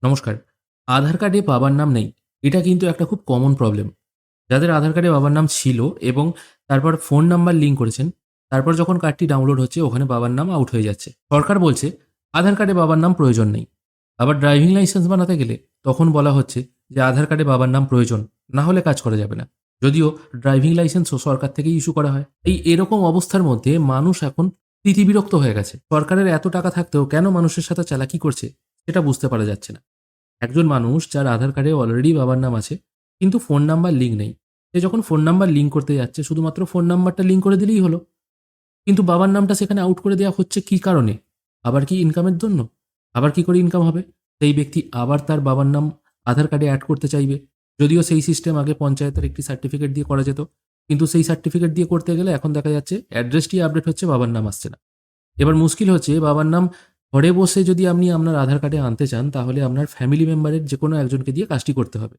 নমস্কার। আধার কার্ডে বাবার নাম নেই। এটা কিন্তু একটা খুব কমন প্রবলেম। যাদের আধার কার্ডে বাবার নাম ছিল এবং তারপর ফোন নাম্বার লিঙ্ক করেছেন, তারপর যখন কার্ডটি ডাউনলোড হচ্ছে ওখানে বাবার নাম আউট হয়ে যাচ্ছে। সরকার বলছে আধার কার্ডে বাবার নাম প্রয়োজন নেই। আবার ড্রাইভিং লাইসেন্স বানাতে গেলে তখন বলা হচ্ছে যে আধার কার্ডে বাবার নাম প্রয়োজন, না হলে কাজ করা যাবে না। যদিও ড্রাইভিং লাইসেন্সও সরকার থেকেই ইস্যু করা হয়। এরকম অবস্থার মধ্যে মানুষ এখন তিতিবিরক্ত হয়ে গেছে। সরকারের এত টাকা থাকতেও কেন মানুষের সাথে চালাকি করছে সেটা বুঝতে পারা যাচ্ছে না। একজন মানুষ যার আধার কার্ডে অলরেডি বাবার নাম আছে কিন্তু ফোন নাম্বার লিঙ্ক নেই, সে যখন ফোন নাম্বার লিঙ্ক করতে যাচ্ছে শুধুমাত্র ফোন নাম্বারটা লিঙ্ক করে দিলেই হলো, কিন্তু বাবার নামটা সেখানে আউট করে দেওয়া হচ্ছে কি কারণে? আবার কি ইনকামের জন্য? আবার কি করে ইনকাম হবে? সেই ব্যক্তি আবার তার বাবার নাম আধার কার্ডে অ্যাড করতে চাইবে। যদিও সেই সিস্টেম আগে পঞ্চায়েতের একটি সার্টিফিকেট দিয়ে করা যেত, কিন্তু সেই সার্টিফিকেট দিয়ে করতে গেলে এখন দেখা যাচ্ছে অ্যাড্রেসটি আপডেট হচ্ছে, বাবার নাম আসছে না। এবার মুশকিল হচ্ছে বাবার নাম ঘরে বসে যদি আপনি আপনার আধার কার্ডে আনতে চান তাহলে আপনার ফ্যামিলি মেম্বারের যে কোনো একজনকে দিয়ে কাজটি করতে হবে।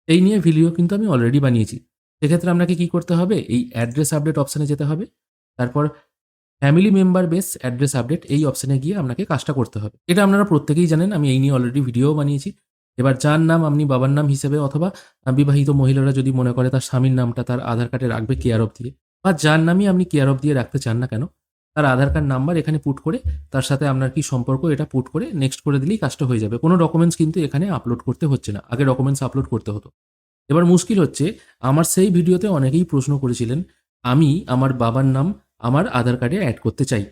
এই নিয়ে ভিডিও কিন্তু আমি অলরেডি বানিয়েছি। সেক্ষেত্রে আপনাকে কি করতে হবে? এই অ্যাড্রেস আপডেট অপশানে যেতে হবে। তারপর family member base address update এই অপশানে গিয়ে আপনাকে কাজটা করতে হবে। এটা আপনারা প্রত্যেকেই জানেন, আমি এই নিয়ে অলরেডি ভিডিও বানিয়েছি। এবার যার নাম আপনি বাবার নাম হিসেবে অথবা বিবাহিত মহিলারা যদি মনে করে তার স্বামীর নামটা তার আধার কার্ডে রাখবে কেয়ার অফ দিয়ে, বা যার নামই আপনি কেয়ার অফ দিয়ে রাখতে চান না কেন, তার আধার কার্ড নাম্বার এখানে পুট করে তার সাথে আপনার কি সম্পর্ক এটা পুট করে নেক্সট করে দিলেই কাজটা হয়ে যাবে। কোনো ডকুমেন্টস কিন্তু এখানে আপলোড করতে হচ্ছে না, আগে ডকুমেন্টস আপলোড করতে হতো। এবার মুশকিল হচ্ছে, আমার সেই ভিডিওতে অনেকেই প্রশ্ন করেছিলেন আমি আমার বাবার নাম আমার আধার কার্ডে অ্যাড করতে চাই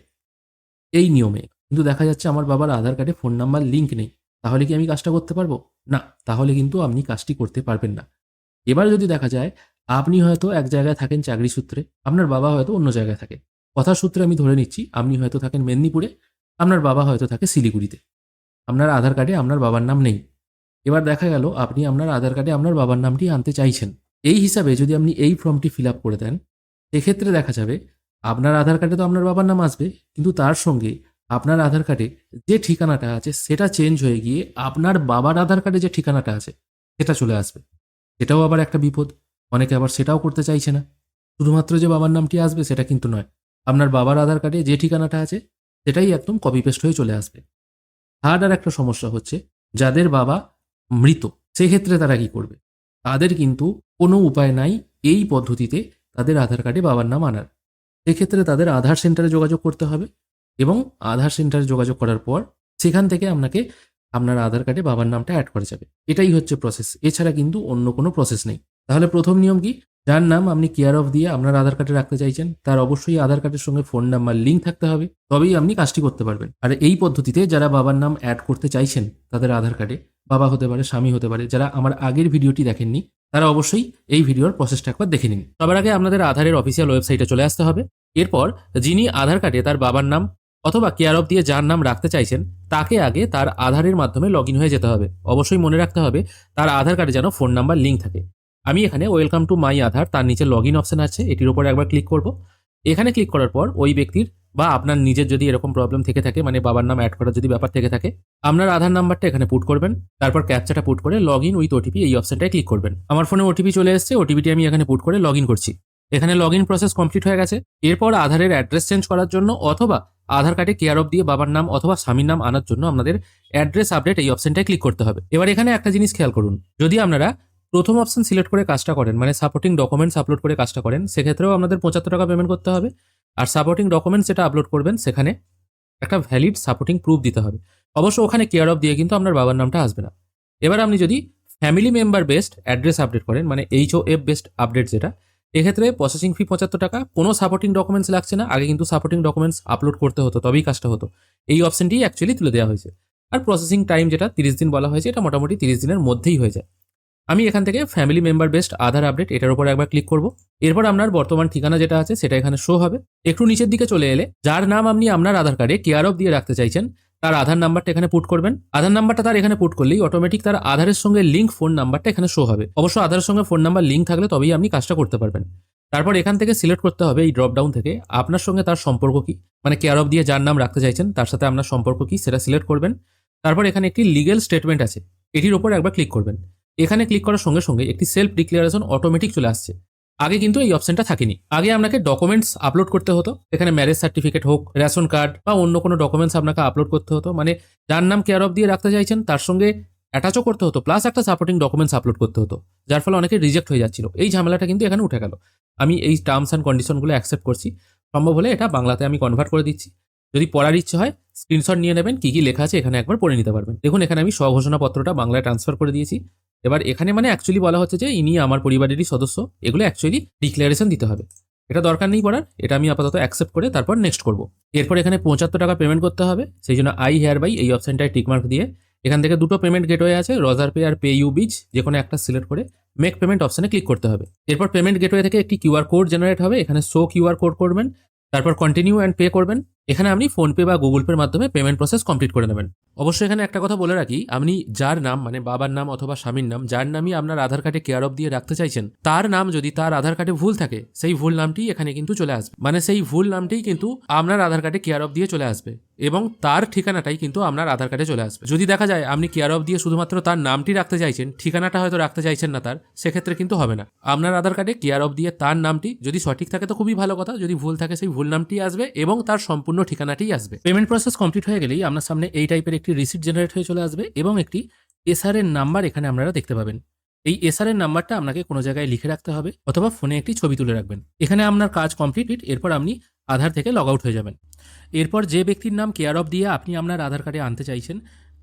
এই নিয়মে, কিন্তু দেখা যাচ্ছে আমার বাবার আধার কার্ডে ফোন নাম্বার লিঙ্ক নেই। তাহলে কি আমি কাজটা করতে পারবো? না, তাহলে কিন্তু আপনি কাজটি করতে পারবেন না। এবার যদি দেখা যায় আপনি হয়তো এক জায়গায় থাকেন চাকরি সূত্রে, আপনার বাবা হয়তো অন্য জায়গায় থাকে। কথার সূত্রে আমি ধরে নিচ্ছি আপনি হয়তো থাকেন মেদিনীপুরে, আপনার বাবা হয়তো থাকে শিলিগুড়িতে। আপনার আধার কার্ডে আপনার বাবার নাম নেই। এবার দেখা গেল আপনি আপনার আধার কার্ডে আপনার বাবার নামটি আনতে চাইছেন। এই হিসাবে যদি আপনি এই ফর্মটি ফিল আপ করে দেন, সেক্ষেত্রে দেখা যাবে আপনার আধার কার্ডে তো আপনার বাবার নাম আসবে, কিন্তু তার সঙ্গে আপনার আধার কার্ডে যে ঠিকানাটা আছে সেটা চেঞ্জ হয়ে গিয়ে আপনার বাবার আধার কার্ডে যে ঠিকানাটা আছে সেটা চলে আসবে। সেটাও আবার একটা বিপদ। অনেকে আবার সেটাও করতে চাইছে না। শুধুমাত্র যে বাবার নামটি আসবে সেটা কিন্তু নয়, আপনার বাবার আধার কার্ডে যে ঠিকানাটা আছে সেটাই একদম কপি পেস্ট হয়ে চলে আসবে। থার্ড আর একটা সমস্যা হচ্ছে, যাদের বাবা মৃত সেক্ষেত্রে তারা কি করবে? তাদের কিন্তু কোনো উপায় নাই এই পদ্ধতিতে তাদের আধার কার্ডে বাবার নাম আনার। সেক্ষেত্রে তাদের আধার সেন্টারে যোগাযোগ করতে হবে এবং আধার সেন্টারে যোগাযোগ করার পর সেখান থেকে আপনাকে আপনার আধার কার্ডে বাবার নামটা অ্যাড করা যাবে। এটাই হচ্ছে প্রসেস, এছাড়া কিন্তু অন্য কোনো প্রসেস নেই। তাহলে প্রথম নিয়ম কি? যার নাম আপনি কেয়ার অফ দিয়ে আপনার আধার কার্ডে রাখতে চাইছেন তার অবশ্যই আধার কার্ডের সঙ্গে ফোন নাম্বার লিঙ্ক থাকতে হবে, তবেই আপনি কাজটি করতে পারবেন। আর এই পদ্ধতিতে যারা বাবার নাম অ্যাড করতে চাইছেন তাদের আধার কার্ডে, বাবা হতে পারে, স্বামী হতে পারে, যারা আমার আগের ভিডিওটি দেখেননি তারা অবশ্যই এই ভিডিওর প্রসেসটা একবার দেখে নিন। সবার আগে আপনাদের আধারের অফিসিয়াল ওয়েবসাইটে চলে আসতে হবে। এরপর যিনি আধার কার্ডে তার বাবার নাম অথবা কেয়ার অফ দিয়ে যার নাম রাখতে চাইছেন তাকে আগে তার আধারের মাধ্যমে লগ হয়ে যেতে হবে। অবশ্যই মনে রাখতে হবে তার আধার কার্ডে যেন ফোন নাম্বার লিঙ্ক থাকে। আমি এখানে ওয়েলকাম টু মাই আধার, তার নিচে লগ অপশন আছে, এটির উপর একবার ক্লিক করব। এখানে ক্লিক করার পর ওই ব্যক্তির বা আপনার নিজের যদি এরকম প্রবলেম থেকে থাকে, মানে বাবার নাম অ্যাড করার যদি ব্যাপার থেকে থাকে, আপনার আধার নাম্বারটা এখানে পুট করবেন। তারপর ক্যাপচাটা পুট করে লগ উইথ ওটিপি এই অপশনটায় ক্লিক করবেন। আমার ফোনে ওটিপি চলে এসেছে, ওটিপিটি আমি এখানে পুট করে লগ করছি। এখানে লগ প্রসেস কমপ্লিট হয়ে গেছে। এরপর আধারের অ্যাড্রেস চেঞ্জ করার জন্য অথবা আধার কার্ডে কেয়ার অফ দিয়ে বাবার নাম অথবা স্বামীর নাম আনার জন্য আপনাদের অ্যাড্রেস আপডেট এই অপশনটায় ক্লিক করতে হবে। এবার এখানে একটা জিনিস খেয়াল করুন, যদি আপনারা প্রথম অপশন সিলেক্ট করে কাজটা করেন, মানে সাপোর্টিং ডকুমেন্টস আপলোড করে কাজটা করেন, সেক্ষেত্রেও আপনাদের 75 টাকা পেমেন্ট করতে হবে। আর সাপোর্টিং ডকুমেন্টস যেটা আপলোড করবেন সেখানে একটা ভ্যালিড সাপোর্টিং প্রুফ দিতে হবে। অবশ্য ওখানে কেয়ার অফ দিয়ে কিন্তু আপনার বাবার নামটা আসবে না। এবার আপনি যদি family member based address update করেন, মানে HOF বেসড আপডেট যেটা, এক্ষেত্রে প্রসেসিং ফি 75 টাকা, কোনো সাপোর্টিং ডকুমেন্টস লাগছে না। আগে কিন্তু সাপোর্টিং ডকুমেন্টস আপলোড করতে হতো তবেই কাজটা হতো। এই অপশনটি অ্যাকচুয়ালি তুলে দেওয়া হয়েছে। আর প্রসেসিং টাইম যেটা 30 দিন বলা হয়েছে, এটা মোটামুটি 30 দিনের মধ্যেই হয়ে যায়। আমি এখান থেকে ফ্যামিলি মেম্বার বেসড আধার আপডেট এটার উপর একবার ক্লিক করব। এরপর আপনার বর্তমান ঠিকানা যেটা আছে সেটা এখানে শো হবে। একটু নিচের দিকে চলে এলে যার নাম আপনি আপনার আধার কার্ডে কেয়ার অফ দিয়ে রাখতে চাইছেন তার আধার নাম্বারটা এখানে পুট করবেন। আধার নাম্বারটা তার এখানে পুট করলেই অটোমেটিক তার আধারের সঙ্গে লিঙ্ক ফোন নাম্বারটা এখানে শো হবে। অবশ্য আধারের সঙ্গে ফোন নাম্বার লিঙ্ক থাকলে তবেই আপনি কাজটা করতে পারবেন। তারপর এখান থেকে সিলেক্ট করতে হবে এই ড্রপ ডাউন থেকে আপনার সঙ্গে তার সম্পর্ক কি, মানে কেয়ার অফ দিয়ে যার নাম রাখতে চাইছেন তার সাথে আপনার সম্পর্ক কি সেটা সিলেক্ট করবেন। তারপর এখানে একটি লিগ্যাল স্টেটমেন্ট আছে, এটির উপর একবার ক্লিক করবেন। এখানে ক্লিক করার সঙ্গে সঙ্গে একটি সেলফ ডিক্লারেশন অটোমেটিক চলে আসছে। আগে কিন্তু এই অপশনটা থাকেনি। আগে আপনাকে ডকুমেন্টস আপলোড করতে হতো, এখানে ম্যারেজ সার্টিফিকেট হোক, রেশন কার্ড বা অন্য কোনো ডকুমেন্টস আপনাকে আপলোড করতে হতো। মানে যার নাম কেয়ার অফ দিয়ে রাখতে চাইছেন তার সঙ্গে অ্যাটাচও করতে হতো, প্লাস একটা সাপোর্টিং ডকুমেন্টস আপলোড করতে হতো, যার ফলে অনেকে রিজেক্ট হয়ে যাচ্ছিল। এই ঝামেলাটা কিন্তু এখানে উঠে গেল। আমি এই টার্মস অ্যান্ড কন্ডিশনগুলো অ্যাকসেপ্ট করছি, সম্ভব হলে এটা বাংলাতে আমি কনভার্ট করে দিচ্ছি। যদি পড়ার ইচ্ছে হয় স্ক্রিনশট নিয়ে নেবেন, কি কি লেখা আছে এখানে একবার পড়ে নিতে পারবেন। দেখুন এখানে আমি স্বঘোষণাপত্রটা বাংলায় ট্রান্সফার করে দিয়েছি। এবার এখানে মানে অ্যাকচুয়ালি বলা হচ্ছে যে ইনি আমার পরিবারেরই সদস্য, এগুলো অ্যাকচুয়ালি ডিক্লারেশন দিতে হবে। এটা দরকার নেই পড়ার, এটা আমি আপাতত অ্যাকসেপ্ট করে তারপর নেক্সট করব। এরপর এখানে 75 টাকা পেমেন্ট করতে হবে, সেই জন্য আই হেয়ার বাই এই অপশনটায় টিকমার্ক দিয়ে এখান থেকে দুটো পেমেন্ট গেটওয়ে আছে, রজার পে আর পে ইউ বিচ, যে কোনো একটা সিলেক্ট করে মেক পেমেন্ট অপশনে ক্লিক করতে হবে। এরপর পেমেন্ট গেটওয়ে থেকে একটি কিউআর কোড জেনারেট হবে, এখানে শো কিউআর কোড করবেন, তারপর কন্টিনিউ অ্যান্ড পে করবেন। এখানে আপনি ফোনপে বা গুগল পের মাধ্যমে পেমেন্ট প্রসেস কমপ্লিট করে নেবেন। অবশ্যই এখানে একটা কথা বলে রাখি, আপনি যার নাম মানে বাবার নাম অথবা স্বামীর নাম, যার নামই আপনার আধার কার্ডে কেয়ার অফ দিয়ে রাখতে চাইছেন, তার নাম যদি তার আধার কার্ডে ভুল থাকে, সেই ভুল নামটি এখানে কিন্তু চলে আসবে। মানে সেই ভুল নামটিই কিন্তু আপনার আধার কার্ডে কেয়ার অফ দিয়ে চলে আসবে এবং তার ঠিকানাটাই কিন্তু আপনার আধার কার্ডে চলে আসবে। যদি দেখা যায় আপনি কেয়ার অফ দিয়ে শুধুমাত্র তার নামটি রাখতে চাইছেন, ঠিকানাটা হয়তো রাখতে চাইছেন না তার, সেক্ষেত্রে কিন্তু হবে না। আপনার আধার কার্ডে কেয়ার অফ দিয়ে তার নামটি যদি সঠিক থাকে তো খুবই ভালো কথা, যদি ভুল থাকে সেই ভুল নামটি আসবে এবং তার সম্পূর্ণ ঠিকানাটিই আসবে। পেমেন্ট প্রসেস কমপ্লিট হয়ে গেলেই আপনার সামনে এই টাইপের একটি রিসিপ্ট জেনারেট হয়ে চলে আসবে এবং একটি এসআরএন নাম্বার এখানে আপনারা দেখতে পাবেন। এই এসআরএন নাম্বারটা আপনাকে কোনো জায়গায় লিখে রাখতে হবে অথবা ফোনে একটি ছবি তুলে রাখবেন। এখানে আপনার কাজ কমপ্লিট, এরপর আপনি আধার থেকে লগ আউট হয়ে যাবেন। এরপর যে ব্যক্তির নাম কেয়ার অফ দিয়ে আপনি আপনার আধার কার্ডে আনতে চাইছেন,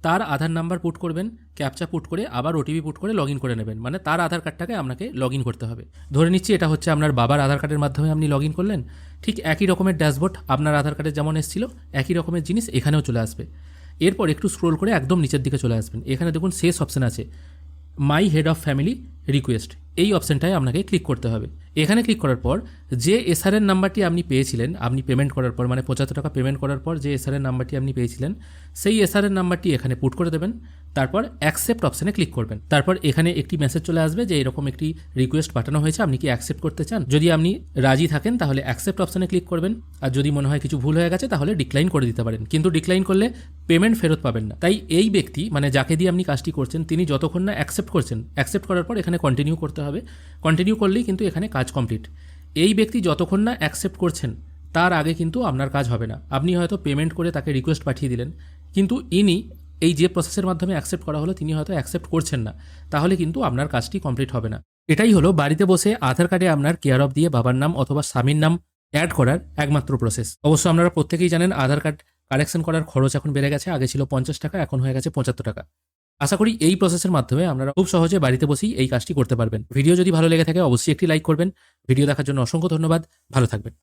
তার আধার নাম্বার পুট করবেন, ক্যাপচা পুট করে আবার ওটিপি পুট করে লগ ইন করে নেবেন। মানে তার আধার কার্ডটাকে আপনাকে লগ ইন করতে হবে। ধরে নিচ্ছি এটা হচ্ছে আপনার বাবার আধার কার্ডের মাধ্যমে আপনি লগ ইন করলেন, ঠিক একই রকমের ড্যাশবোর্ড আপনার আধার কার্ডে যেমন এসেছিল একই রকমের জিনিস এখানেও চলে আসবে। এরপর একটু স্ক্রোল করে একদম নিচের দিকে চলে আসবেন, এখানে দেখুন শেষ অপশন আছে my head of family request, এই অপশনটায় আপনাকে ক্লিক করতে হবে। এখানে ক্লিক করার পর যে এসআরএন নাম্বারটি আপনি পেয়েছিলেন, আপনি পেমেন্ট করার পর মানে 75 টাকা পেমেন্ট করার পর যে এসআরএন নাম্বারটি আপনি পেয়েছিলেন, সেই এসআরএন নাম্বারটি এখানে পুট করে দেবেন। তারপর অ্যাকসেপ্ট অপশানে ক্লিক করবেন। তারপর এখানে একটি মেসেজ চলে আসবে যে এরকম একটি রিকোয়েস্ট পাঠানো হয়েছে, আপনি কি অ্যাকসেপ্ট করতে চান। যদি আপনি রাজি থাকেন তাহলে অ্যাকসেপ্ট অপশানে ক্লিক করবেন, আর যদি মনে হয় কিছু ভুল হয়ে গেছে তাহলে ডিক্লাইন করে দিতে পারেন। কিন্তু ডিক্লাইন করলে পেমেন্ট ফেরত পাবেন না। তাই এই ব্যক্তি মানে যাকে দিয়ে আপনি কাজটি করছেন, তিনি যতক্ষণ না অ্যাকসেপ্ট করছেন, অ্যাকসেপ্ট করার পর এখানে কন্টিনিউ করতে হবে। কন্টিনিউ করলেই কিন্তু এখানে কাজ কমপ্লিট। এই ব্যক্তি যতক্ষণ না অ্যাকসেপ্ট করছেন তার আগে কিন্তু আপনার কাজ হবে না। আপনি হয়তো পেমেন্ট করে তাকে রিকোয়েস্ট পাঠিয়ে দিলেন, কিন্তু ইনি এই যে প্রসেসের মাধ্যমে অ্যাকসেপ্ট করা হলো তিনি হয়তো অ্যাকসেপ্ট করছেন না, তাহলে কিন্তু আপনার কাজটি কমপ্লিট হবে না। এটাই হলো বাড়িতে বসে আধার কার্ডে আপনার কেয়ার অফ দিয়ে বাবার নাম অথবা স্বামীর নাম অ্যাড করার একমাত্র প্রসেস। অবশ্য আপনারা প্রত্যেকেই জানেন আধার কার্ড কারেকশন করার খরচ এখন বেড়ে গেছে, আগে ছিল 50 টাকা, এখন হয়ে গেছে 75 টাকা। আশা করি এই প্রসেসের মাধ্যমে আপনারা খুব সহজে বাড়িতে বসেই এই কাজটি করতে পারবেন। ভিডিও যদি ভালো লেগে থাকে অবশ্যই একটি লাইক করবেন। ভিডিও দেখার জন্য অসংখ্য ধন্যবাদ, ভালো থাকবেন।